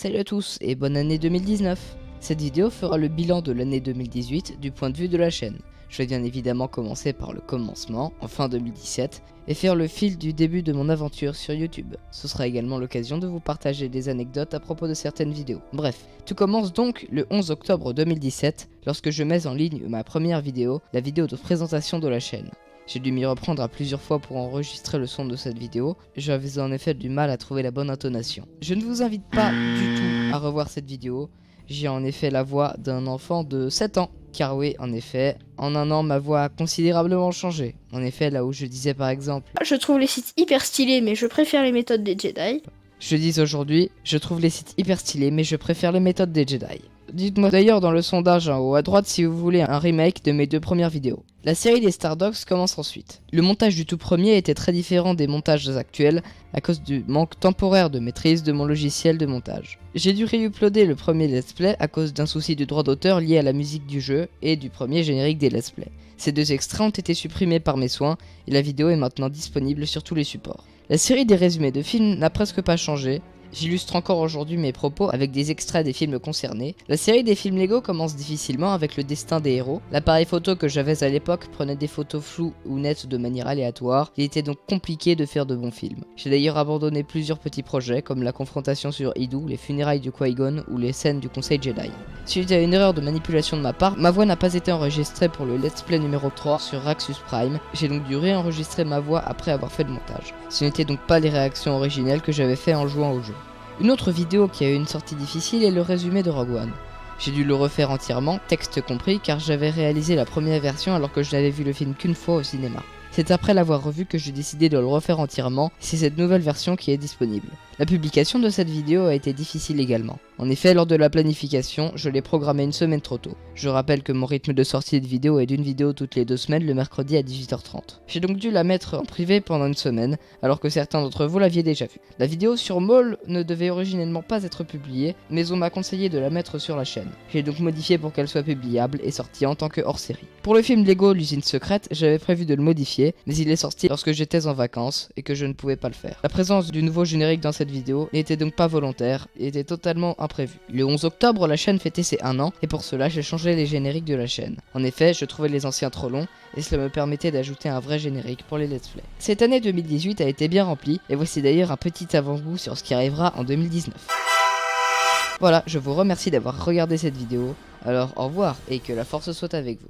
Salut à tous et bonne année 2019. Cette vidéo fera le bilan de l'année 2018 du point de vue de la chaîne. Je vais bien évidemment commencer par le commencement, en fin 2017, et faire le fil du début de mon aventure sur YouTube. Ce sera également l'occasion de vous partager des anecdotes à propos de certaines vidéos. Bref, tout commence donc le 11 octobre 2017, lorsque je mets en ligne ma première vidéo, la vidéo de présentation de la chaîne. J'ai dû m'y reprendre à plusieurs fois pour enregistrer le son de cette vidéo, j'avais en effet du mal à trouver la bonne intonation. Je ne vous invite pas du tout à revoir cette vidéo, j'ai en effet la voix d'un enfant de 7 ans. Car oui, en effet, en un an ma voix a considérablement changé. En effet, là où je disais par exemple... Je trouve les sites hyper stylés mais je préfère les méthodes des Jedi. Je dis aujourd'hui, je trouve les sites hyper stylés mais je préfère les méthodes des Jedi. Dites-moi d'ailleurs dans le sondage en haut à droite si vous voulez un remake de mes deux premières vidéos. La série des Stardogs commence ensuite. Le montage du tout premier était très différent des montages actuels à cause du manque temporaire de maîtrise de mon logiciel de montage. J'ai dû réuploader le premier let's play à cause d'un souci de droit d'auteur lié à la musique du jeu et du premier générique des let's play. Ces deux extraits ont été supprimés par mes soins et la vidéo est maintenant disponible sur tous les supports. La série des résumés de films n'a presque pas changé. J'illustre encore aujourd'hui mes propos avec des extraits des films concernés. La série des films Lego commence difficilement avec le destin des héros. L'appareil photo que j'avais à l'époque prenait des photos floues ou nettes de manière aléatoire. Il était donc compliqué de faire de bons films. J'ai d'ailleurs abandonné plusieurs petits projets comme la confrontation sur Idou, les funérailles de Qui-Gon ou les scènes du Conseil Jedi. Suite à une erreur de manipulation de ma part, ma voix n'a pas été enregistrée pour le let's play numéro 3 sur Raxus Prime. J'ai donc dû réenregistrer ma voix après avoir fait le montage. Ce n'étaient donc pas les réactions originelles que j'avais fait en jouant au jeu. Une autre vidéo qui a eu une sortie difficile est le résumé de Rogue One. J'ai dû le refaire entièrement, texte compris, car j'avais réalisé la première version alors que je n'avais vu le film qu'une fois au cinéma. C'est après l'avoir revu que j'ai décidé de le refaire entièrement, et c'est cette nouvelle version qui est disponible. La publication de cette vidéo a été difficile également. En effet, lors de la planification, je l'ai programmée une semaine trop tôt. Je rappelle que mon rythme de sortie de vidéo est d'une vidéo toutes les 2 semaines le mercredi à 18h30. J'ai donc dû la mettre en privé pendant une semaine, alors que certains d'entre vous l'aviez déjà vue. La vidéo sur Maul ne devait originellement pas être publiée, mais on m'a conseillé de la mettre sur la chaîne. J'ai donc modifié pour qu'elle soit publiable et sortie en tant que hors-série. Pour le film Lego l'usine secrète, j'avais prévu de le modifier, mais il est sorti lorsque j'étais en vacances et que je ne pouvais pas le faire. La présence du nouveau générique dans cette vidéo n'était donc pas volontaire et était totalement imprévue. Le 11 octobre, la chaîne fêtait ses 1 an et pour cela j'ai changé les génériques de la chaîne. En effet, je trouvais les anciens trop longs et cela me permettait d'ajouter un vrai générique pour les let's play. Cette année 2018 a été bien remplie et voici d'ailleurs un petit avant-goût sur ce qui arrivera en 2019. Voilà, je vous remercie d'avoir regardé cette vidéo, alors au revoir et que la force soit avec vous.